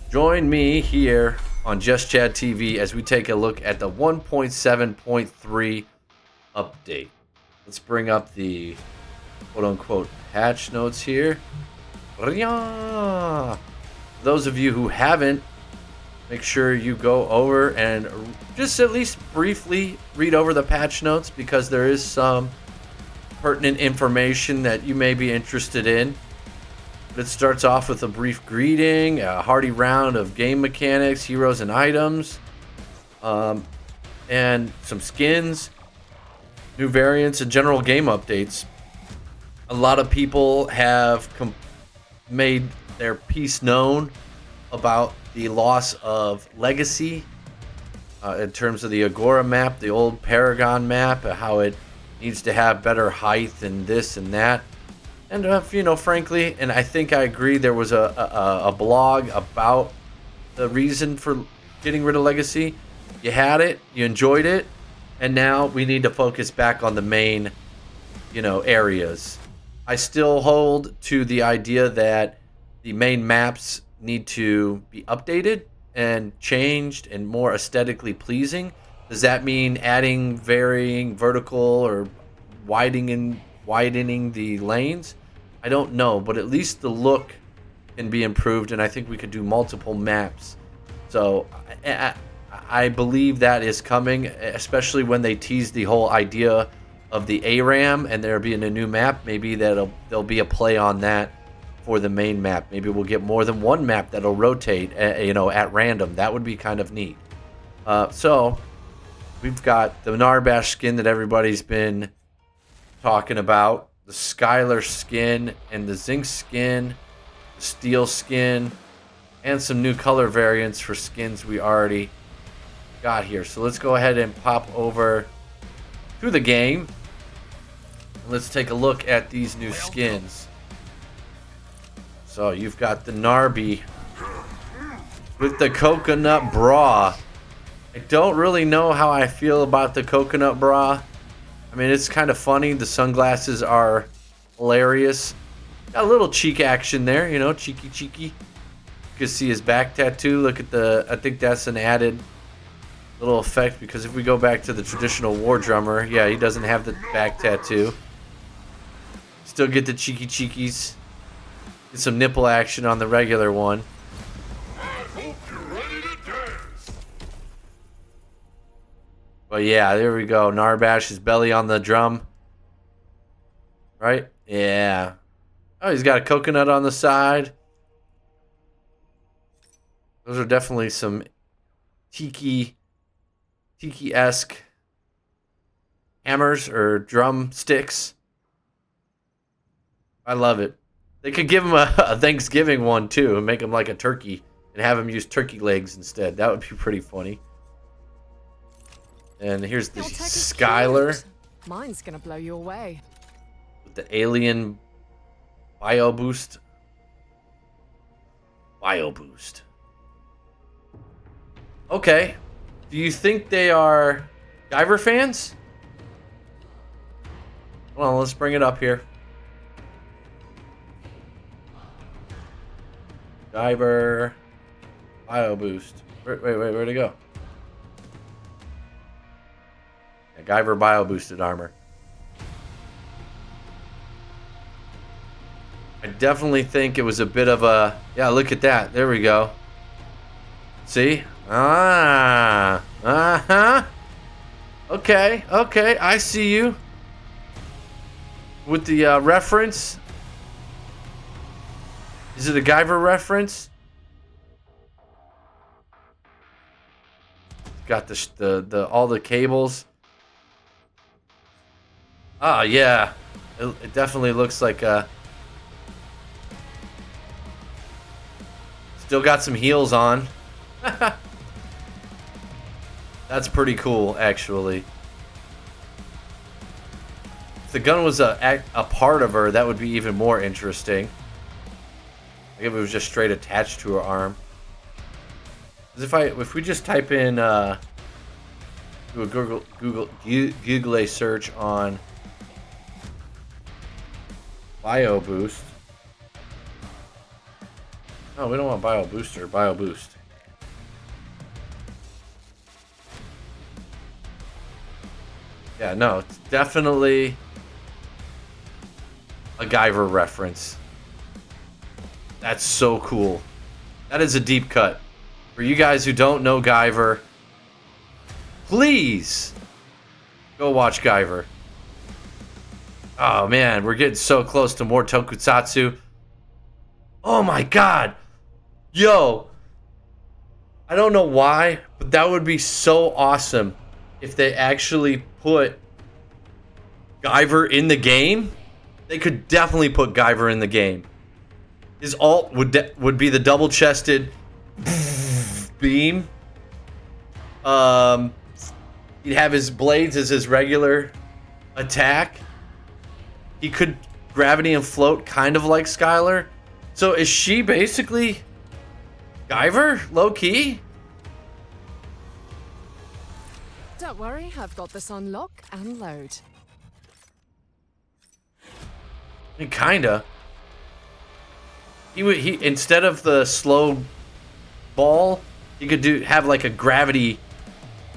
Join me here on Just Chat TV as we take a look at the 1.7.3 update. Let's bring up the quote-unquote patch notes here. For those of you who haven't, make sure you go over and just at least briefly read over the patch notes because there is some pertinent information that you may be interested in. It starts off with a brief greeting, a hearty round of game mechanics, heroes, and items, and some skins, new variants, and general game updates. A lot of people have made their piece known about the loss of Legacy in terms of the Agora map, the old Paragon map, how it needs to have better height and this and that. And, frankly, and I think I agree, there was a blog about the reason for getting rid of Legacy. You had it, you enjoyed it, and now we need to focus back on the main, areas. I still hold to the idea that the main maps need to be updated and changed and more aesthetically pleasing. Does that mean adding varying vertical or widening the lanes? I don't know, but at least the look can be improved, and I think we could do multiple maps. So I believe that is coming, especially when they tease the whole idea of the ARAM and there being a new map. Maybe there'll be a play on that for the main map. Maybe we'll get more than one map that'll rotate, at random. That would be kind of neat. So we've got the Narbash skin that everybody's been talking about, the Skylar skin and the Zinc skin, the Steel skin, and some new color variants for skins we already got here. So let's go ahead and pop over to the game. Let's take a look at these new skins. So you've got the Narby with the coconut bra. I don't really know how I feel about the coconut bra. I mean, it's kind of funny. The sunglasses are hilarious. Got a little cheek action there, cheeky. You can see his back tattoo. Look at I think that's an added little effect because if we go back to the traditional war drummer, yeah, he doesn't have the back tattoo. Still get the cheekies. Get some nipple action on the regular one. But yeah, there we go. Narbash's belly on the drum. Right? Yeah. Oh, he's got a coconut on the side. Those are definitely some tiki-esque hammers or drum sticks. I love it. They could give him a Thanksgiving one too and make him like a turkey and have him use turkey legs instead. That would be pretty funny. And here's the Skylar. Mine's gonna blow you away. With the alien bio boost. Okay. Do you think they are GUYVER fans? Well, let's bring it up here. GUYVER bio boost. Wait, where'd it go? GUYVER bio boosted armor. I definitely think it was a bit of a... Yeah, look at that. There we go. See? Uh-huh. Okay, I see you. With the reference. Is it a GUYVER reference? Got the all the cables. Ah, yeah. It definitely looks like still got some heels on. That's pretty cool, actually. If the gun was a part of her, that would be even more interesting. Like if it was just straight attached to her arm. If we just type in do a Google a search on bio boost. Oh, we don't want Bio Booster, Bio Boost. Yeah, no, it's definitely a Guyver reference. That's so cool. That is a deep cut. For you guys who don't know Guyver, please go watch Guyver. Oh man, we're getting so close to more tokusatsu. Oh my god. Yo. I don't know why, but that would be so awesome if they actually put Guyver in the game. They could definitely put Guyver in the game. His ult would be the double-chested beam. He'd have his blades as his regular attack. He could gravity and float kind of like Skylar. So is she basically Guyver, low-key? Don't worry, I've got this on lock and load. I mean, kinda. He instead of the slow ball, he could have like a gravity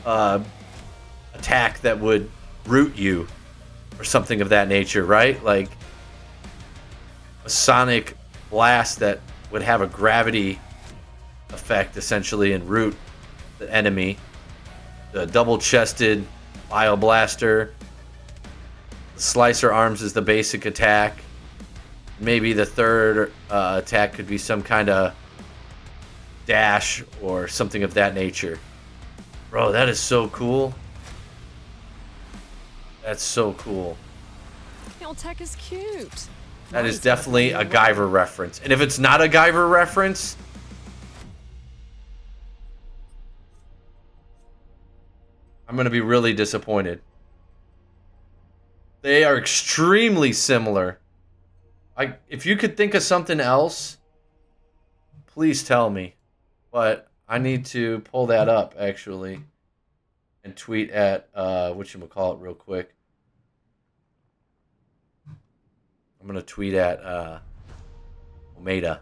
attack that would root you or something of that nature, right? Like a sonic blast that would have a gravity effect essentially and root the enemy. The double-chested Bio Blaster. The Slicer Arms is the basic attack. Maybe the third attack could be some kind of dash or something of that nature. Bro, that is so cool. That's so cool. Your tech is cute. That is definitely a Guyver reference. And if it's not a Guyver reference, I'm going to be really disappointed. They are extremely similar. If you could think of something else, please tell me. But I need to pull that up, actually, and tweet at whatchamacallit real quick. I'm going to tweet at Omeda. I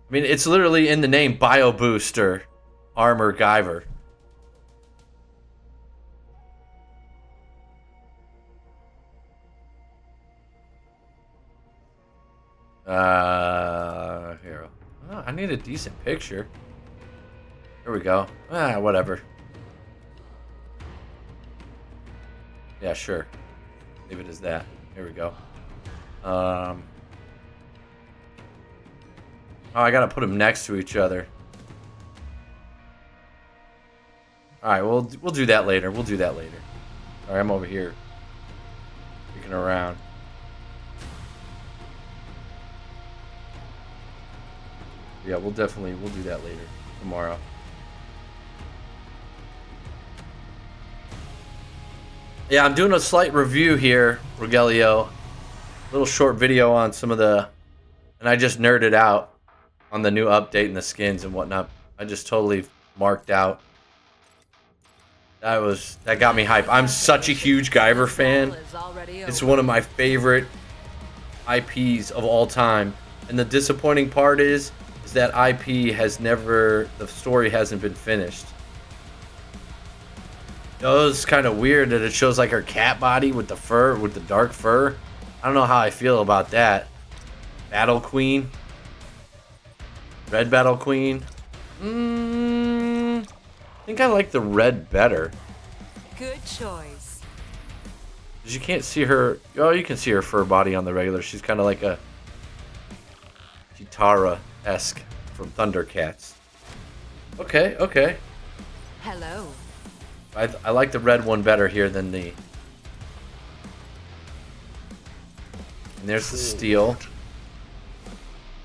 mean, it's literally in the name, Bio Booster Armor Guyver. Here. Oh, I need a decent picture. There we go. Whatever. Yeah, sure. Leave it as that. Here we go. Oh, I gotta put them next to each other. Alright, we'll do that later. We'll do that later. Alright, I'm over here. Freaking around. Yeah, we'll do that later. Tomorrow. Yeah, I'm doing a slight review here, Rogelio. Little short video on some of the... And I just nerded out on the new update and the skins and whatnot. I just totally marked out. That got me hype. I'm such a huge Guyver fan. It's one of my favorite IPs of all time. And the disappointing part is that IP has never... The story hasn't been finished. It was kind of weird that it shows like her cat body with the fur, with the dark fur. I don't know how I feel about that. Battle Queen. Red Battle Queen. I think I like the red better. Good choice. Because you can't see her... Oh, you can see her fur body on the regular. She's kind of like a... Chitara-esque from Thundercats. Okay, okay. Hello. I like the red one better here than the... And there's the Steel.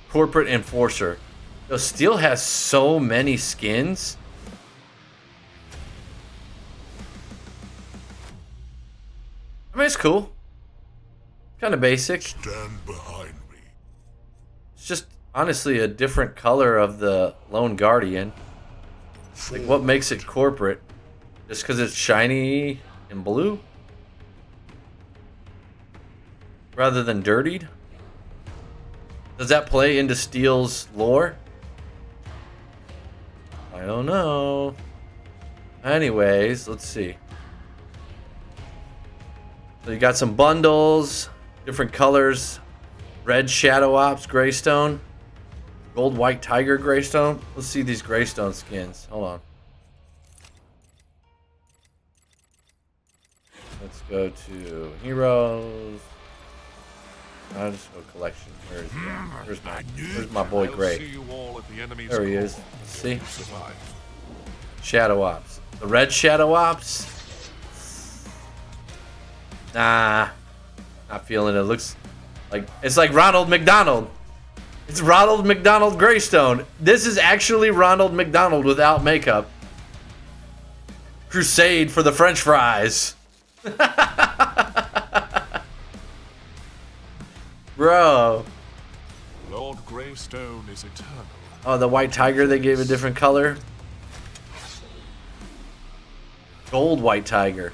Corporate Enforcer. Yo, Steel has so many skins. I mean, it's cool. Kind of basic. Stand behind me. It's just honestly a different color of the Lone Guardian. Like, what makes it corporate? Just because it's shiny and blue? Rather than dirtied? Does that play into Steel's lore? I don't know. Anyways, let's see. So you got some bundles, different colors. Red Shadow Ops Greystone. Gold White Tiger Greystone. Let's see these Greystone skins. Hold on. Let's go to Heroes. I'll just go collection. Where's my boy Gray? There he is. Let's see. Shadow Ops. The red Shadow Ops? Nah. Not feeling it. Looks like it's like Ronald McDonald. It's Ronald McDonald Greystone. This is actually Ronald McDonald without makeup. Crusade for the French fries. Bro. Lord Greystone is eternal. Oh, the white tiger, they gave a different color. Gold white tiger.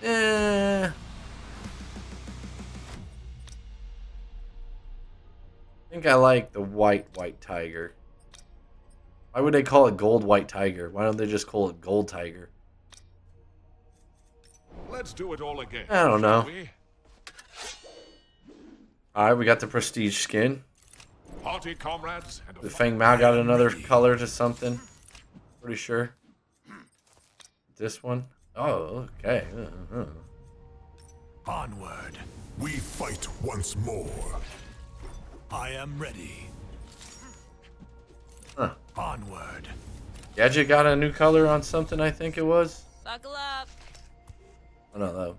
I think I like the white tiger. Why would they call it gold white tiger? Why don't they just call it gold tiger? Let's do it all again. I don't know. Alright, we got the prestige skin. Party comrades and The Fang Mao got another color to something. Pretty sure. This one. Oh, okay. Onward. We fight once more. I am ready. Huh. Onward. Gadget got a new color on something, I think it was. Buckle up. Oh, no, though.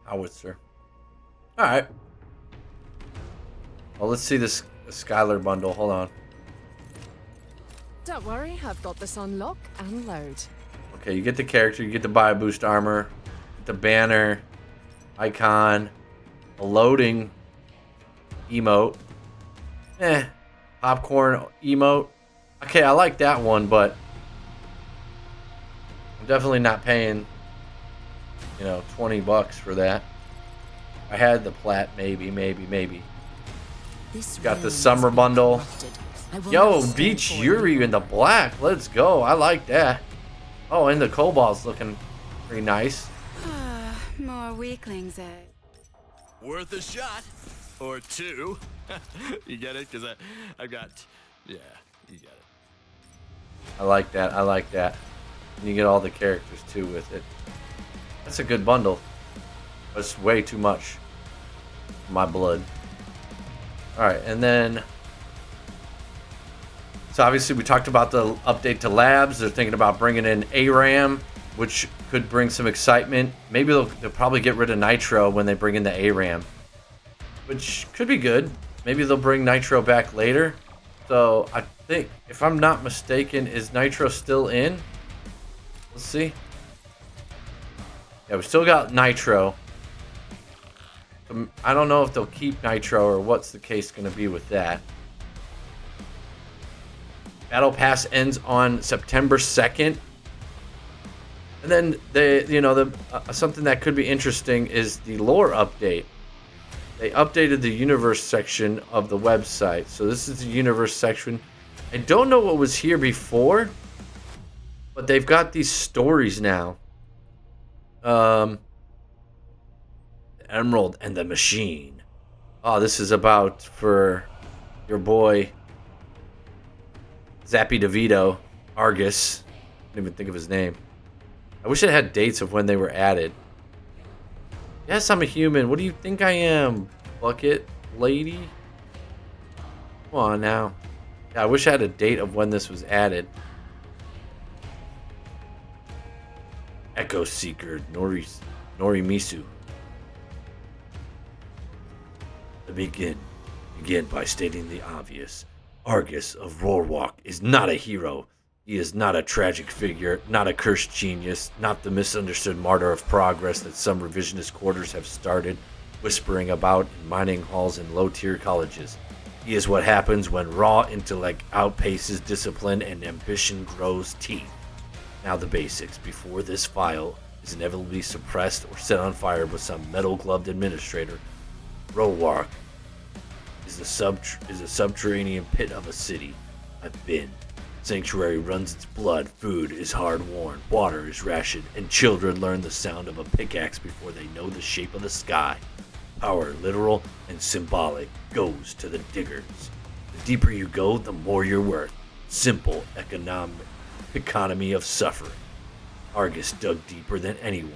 Howitzer. Alright. Well, let's see this Skylar bundle. Hold on. Don't worry, I've got this on lock and load. Okay, you get the character, you get the bio boost armor, the banner, icon, a loading emote. Popcorn emote. Okay, I like that one, but I'm definitely not paying, 20 bucks for that. I had the plat, maybe. Got the summer bundle. Yo, Beach Yuri in the black. Let's go. I like that. Oh, and the Cobalt's looking pretty nice. More weaklings, eh? Worth a shot. Or two. You get it? Because I've got... Yeah, you get it. I like that. And you get all the characters, too, with it. That's a good bundle. But it's way too much for my blood. Alright, and then... So obviously we talked about the update to labs. They're thinking about bringing in ARAM, which could bring some excitement. Maybe they'll probably get rid of Nitro when they bring in the ARAM, which could be good. Maybe they'll bring Nitro back later. So I think, if I'm not mistaken, is Nitro still in? Let's see. Yeah, we still got Nitro. I don't know if they'll keep Nitro or what's the case going to be with that. Battle Pass ends on September 2nd. And then something that could be interesting is the lore update. They updated the universe section of the website. So this is the universe section. I don't know what was here before, but they've got these stories now. Emerald and the Machine. Oh, this is about for your boy Zappy DeVito, Argus. I didn't even think of his name. I wish it had dates of when they were added. Yes, I'm a human. What do you think I am, bucket lady? Come on now. Yeah, I wish I had a date of when this was added. Echo Seeker Norimisu. To begin by stating the obvious. Argus of Roarwalk is not a hero. He is not a tragic figure, not a cursed genius, not the misunderstood martyr of progress that some revisionist quarters have started whispering about in mining halls and low-tier colleges. He is what happens when raw intellect outpaces discipline and ambition grows teeth. Now the basics, before this file is inevitably suppressed or set on fire by some metal-gloved administrator Rowark is a subterranean pit of a city. I've been. Sanctuary runs its blood, food is hard-worn, water is rationed, and children learn the sound of a pickaxe before they know the shape of the sky. Power, literal and symbolic, goes to the diggers. The deeper you go, the more you're worth. Simple economy of suffering. Argus dug deeper than anyone.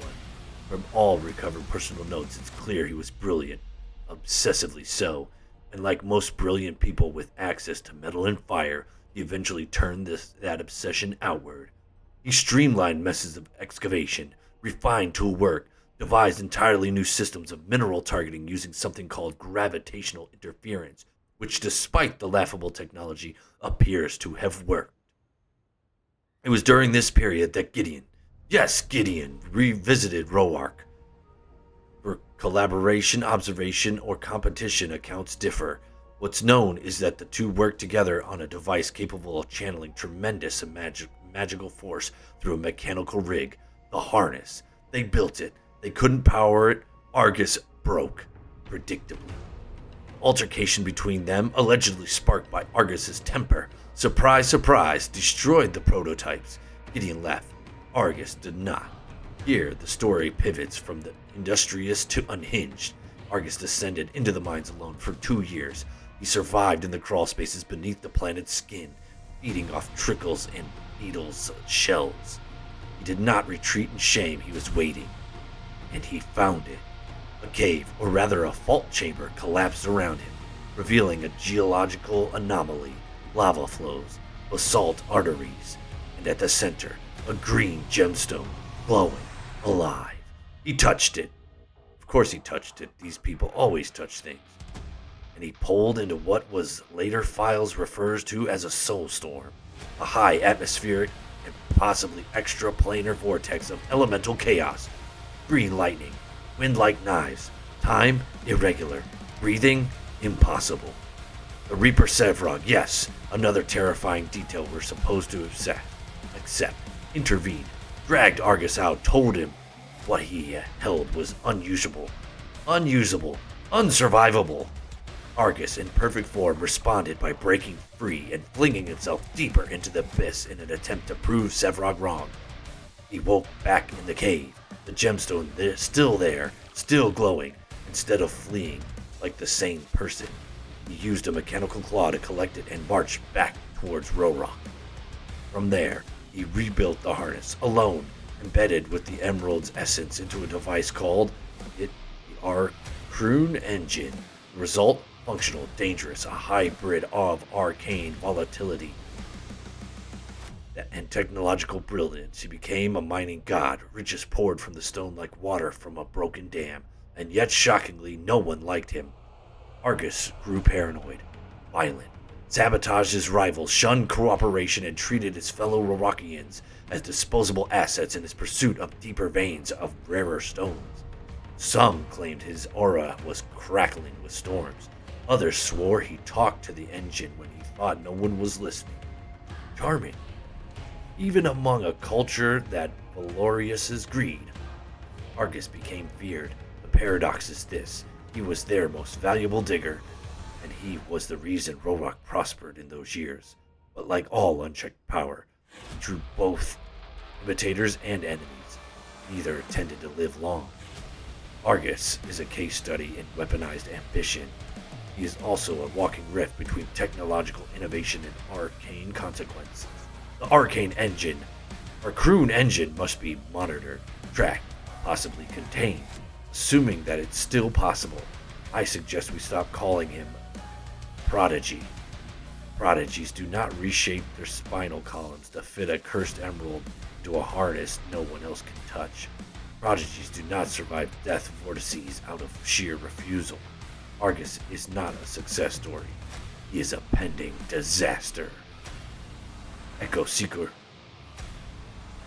From all recovered personal notes, it's clear he was brilliant, obsessively so, and like most brilliant people with access to metal and fire, he eventually turned that obsession outward. He streamlined methods of excavation, refined tool work, devised entirely new systems of mineral targeting using something called gravitational interference, which despite the laughable technology appears to have worked. It was during this period that Gideon revisited Roark. For collaboration, observation, or competition, accounts differ. What's known is that the two worked together on a device capable of channeling tremendous magical force through a mechanical rig, the harness. They built it. They couldn't power it. Argus broke, predictably. Altercation between them, allegedly sparked by Argus's temper, surprise, surprise, destroyed the prototypes. Gideon left. Argus did not. Here, the story pivots from the industrious to unhinged. Argus descended into the mines alone for 2 years. He survived in the crawl spaces beneath the planet's skin, feeding off trickles and beetles' shells. He did not retreat in shame, he was waiting. And he found it. A cave, or rather a fault chamber, collapsed around him, revealing a geological anomaly, lava flows, basalt arteries, and at the center, a green gemstone, glowing, alive. He touched it. Of course he touched it. These people always touch things. And he pulled into what was later files refers to as a soul storm, a high atmospheric and possibly extraplanar vortex of elemental chaos. Green lightning, wind like knives, time irregular, breathing impossible. The Reaper Sevrog, yes, another terrifying detail we're supposed to accept, intervened, dragged Argus out, told him what he held was unusable, unsurvivable. Argus, in perfect form, responded by breaking free and flinging himself deeper into the abyss in an attempt to prove Sevrog wrong. He woke back in the cave, the gemstone still there, still glowing. Instead of fleeing like the sane person, he used a mechanical claw to collect it and marched back towards Roark. From there, he rebuilt the harness, alone, embedded with the Emerald's essence into a device called the Arcrune Engine. The result? Functional, dangerous, a hybrid of arcane volatility and technological brilliance. He became a mining god, riches poured from the stone like water from a broken dam, and yet shockingly, no one liked him. Argus grew paranoid, violent, sabotaged his rivals, shunned cooperation, and treated his fellow Rorakians as disposable assets in his pursuit of deeper veins of rarer stones. Some claimed his aura was crackling with storms. Others swore he talked to the engine when he thought no one was listening. Charming. Even among a culture that valorious greed, Argus became feared. The paradox is this: he was their most valuable digger, and he was the reason Roark prospered in those years. But like all unchecked power, he drew both imitators and enemies. Neither tended to live long. Argus is a case study in weaponized ambition. He is also a walking rift between technological innovation and arcane consequences. The Arcane Engine must be monitored, tracked, possibly contained. Assuming that it's still possible, I suggest we stop calling him Prodigy. Prodigies do not reshape their spinal columns to fit a cursed emerald into a harness no one else can touch. Prodigies do not survive death vortices out of sheer refusal. Argus is not a success story. He is a pending disaster. Echo Seeker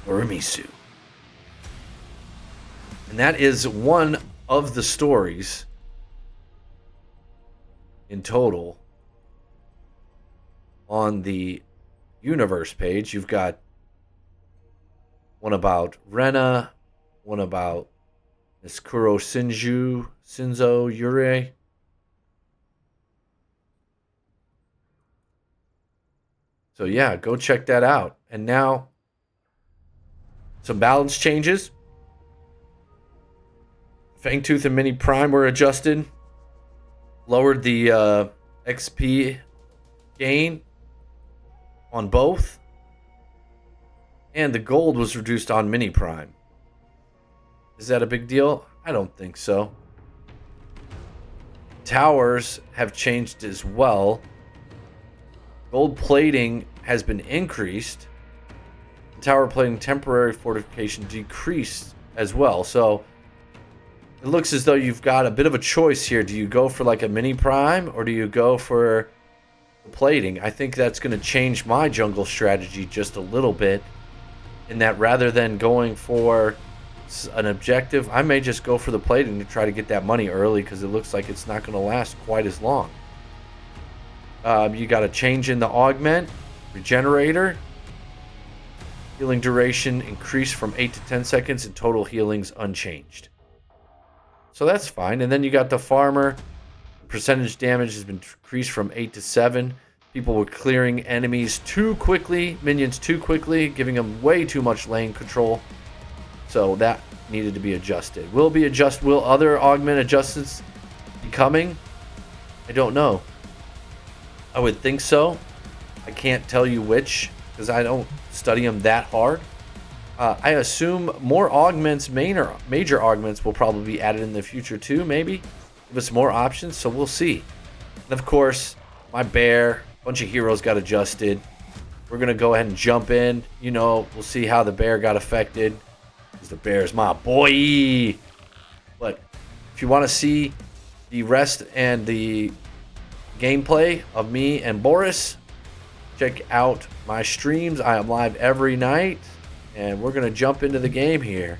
Orimisu. And that is one of the stories in total on the universe page. You've got one about Rena, one about Niskuro Shinzo Yurei, So yeah, go check that out. And now some balance changes. Fangtooth and Mini Prime were adjusted. Lowered the XP gain on both. And the gold was reduced on Mini Prime. Is that a big deal? I don't think so. Towers have changed as well. Gold plating has been increased. Tower plating temporary fortification decreased as well. So it looks as though you've got a bit of a choice here. Do you go for like a Mini Prime or do you go for the plating? I think that's going to change my jungle strategy just a little bit. In that rather than going for an objective, I may just go for the plating to try to get that money early because it looks like it's not going to last quite as long. You got a change in the augment, regenerator. Healing duration increased from 8 to 10 seconds and total healings unchanged. So that's fine. And then you got the farmer. Percentage damage has been increased from 8 to 7. People were clearing enemies too quickly, minions too quickly, giving them way too much lane control. So that needed to be adjusted. Will other augment adjustments be coming? I don't know. I would think so. I can't tell you which because I don't study them that hard. I assume more augments, major augments, will probably be added in the future too, maybe. Give us more options, so we'll see. And of course, my bear, bunch of heroes got adjusted. We're going to go ahead and jump in. You know, we'll see how the bear got affected. Because the bear is my boy. But if you want to see the rest and the gameplay of me and Boris, check out my streams. I am live every night. And we're going to jump into the game here.